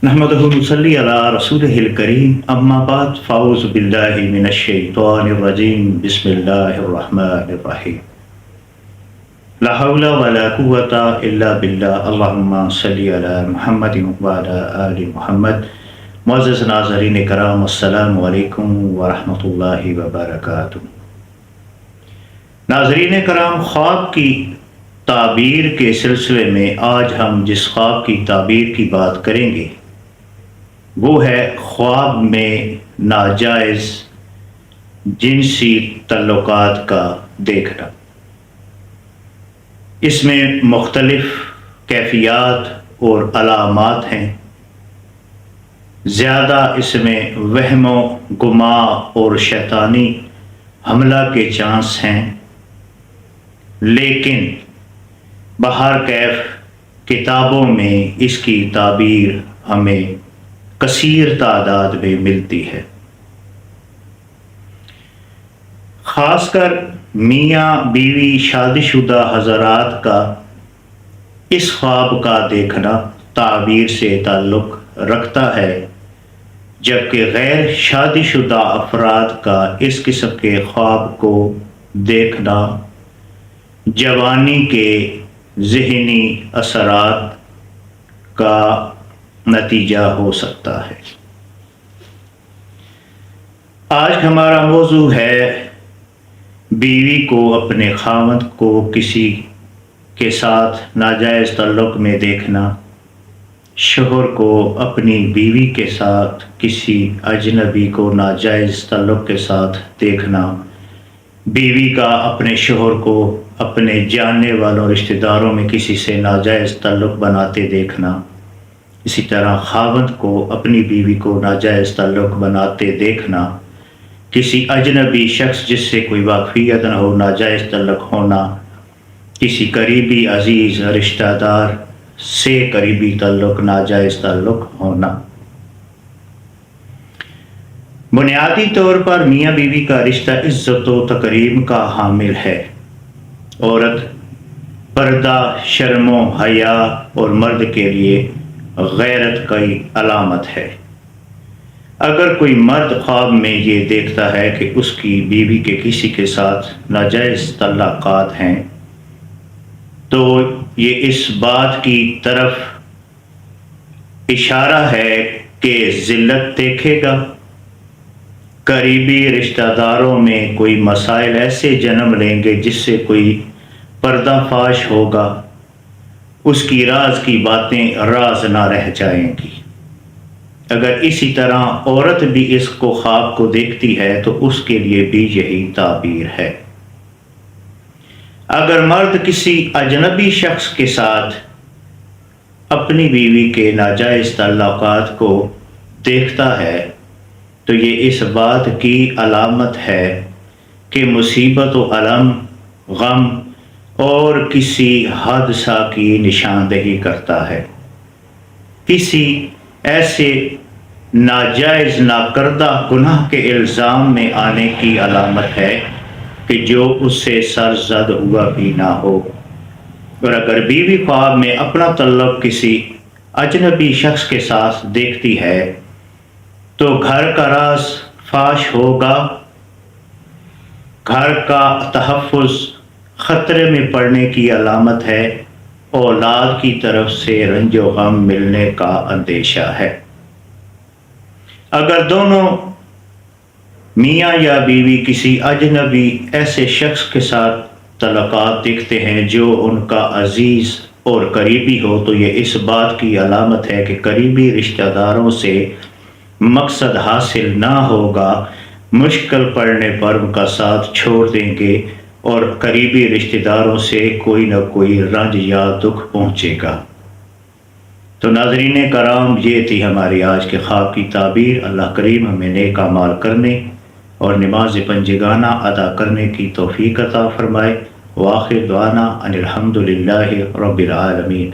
نحمدہ ونصلی علی رسولہ الکریم اما بعد فاعوذ باللہ من الشیطان الرجیم بسم اللہ الرحمن الرحیم لا حول ولا قوة الا باللہ اللہم صلی علی محمد وعلی آل محمد۔ معزز ناظرین کرام، السلام علیکم ورحمۃ اللہ وبرکاتہ۔ ناظرین کرام، خواب کی تعبیر کے سلسلے میں آج ہم جس خواب کی تعبیر کی بات کریں گے وہ ہے خواب میں ناجائز جنسی تعلقات کا دیکھنا۔ اس میں مختلف کیفیات اور علامات ہیں۔ زیادہ اس میں وہم و گماں اور شیطانی حملہ کے چانس ہیں، لیکن بہر کیف کتابوں میں اس کی تعبیر ہمیں کثیر تعداد میں ملتی ہے۔ خاص کر میاں بیوی شادی شدہ حضرات کا اس خواب کا دیکھنا تعبیر سے تعلق رکھتا ہے، جبکہ غیر شادی شدہ افراد کا اس قسم کے خواب کو دیکھنا جوانی کے ذہنی اثرات کا نتیجہ ہو سکتا ہے۔ آج ہمارا موضوع ہے بیوی کو اپنے خاوند کو کسی کے ساتھ ناجائز تعلق میں دیکھنا، شوہر کو اپنی بیوی کے ساتھ کسی اجنبی کو ناجائز تعلق کے ساتھ دیکھنا، بیوی کا اپنے شوہر کو اپنے جاننے والوں رشتہ داروں میں کسی سے ناجائز تعلق بناتے دیکھنا، اسی طرح خاوند کو اپنی بیوی کو ناجائز تعلق بناتے دیکھنا، کسی اجنبی شخص جس سے کوئی واقفیت نہ ہو ناجائز تعلق ہونا، کسی قریبی عزیز رشتہ دار سے قریبی تعلق ناجائز تعلق ہونا۔ بنیادی طور پر میاں بیوی کا رشتہ عزت و تکریم کا حامل ہے۔ عورت پردہ، شرم و حیا اور مرد کے لیے غیرت کی علامت ہے۔ اگر کوئی مرد خواب میں یہ دیکھتا ہے کہ اس کی بیوی کے کسی کے ساتھ ناجائز تعلقات ہیں تو یہ اس بات کی طرف اشارہ ہے کہ ذلت دیکھے گا۔ قریبی رشتہ داروں میں کوئی مسائل ایسے جنم لیں گے جس سے کوئی پردہ فاش ہوگا، اس کی راز کی باتیں راز نہ رہ جائیں گی۔ اگر اسی طرح عورت بھی اس کو خواب کو دیکھتی ہے تو اس کے لیے بھی یہی تعبیر ہے۔ اگر مرد کسی اجنبی شخص کے ساتھ اپنی بیوی کے ناجائز تعلقات کو دیکھتا ہے تو یہ اس بات کی علامت ہے کہ مصیبت و الم، غم اور کسی حادثہ کی نشاندہی کرتا ہے۔ کسی ایسے ناجائز ناکردہ گناہ کے الزام میں آنے کی علامت ہے کہ جو اس سے سرزد ہوا بھی نہ ہو۔ اور اگر بیوی خواب میں اپنا تعلق کسی اجنبی شخص کے ساتھ دیکھتی ہے تو گھر کا راز فاش ہوگا، گھر کا تحفظ خطرے میں پڑنے کی علامت ہے، اولاد کی طرف سے رنج و غم ملنے کا اندیشہ ہے۔ اگر دونوں میاں یا بیوی کسی اجنبی ایسے شخص کے ساتھ تعلقات دیکھتے ہیں جو ان کا عزیز اور قریبی ہو تو یہ اس بات کی علامت ہے کہ قریبی رشتہ داروں سے مقصد حاصل نہ ہوگا، مشکل پڑنے پر ان کا ساتھ چھوڑ دیں گے اور قریبی رشتہ داروں سے کوئی نہ کوئی رنج یا دکھ پہنچے گا۔ تو ناظرین کرام، یہ تھی ہماری آج کے خواب کی تعبیر۔ اللہ کریم ہمیں نیک اعمال کرنے اور نماز پنجگانہ ادا کرنے کی توفیق عطا فرمائے۔ وآخر دعوانا ان الحمد للہ رب العالمین۔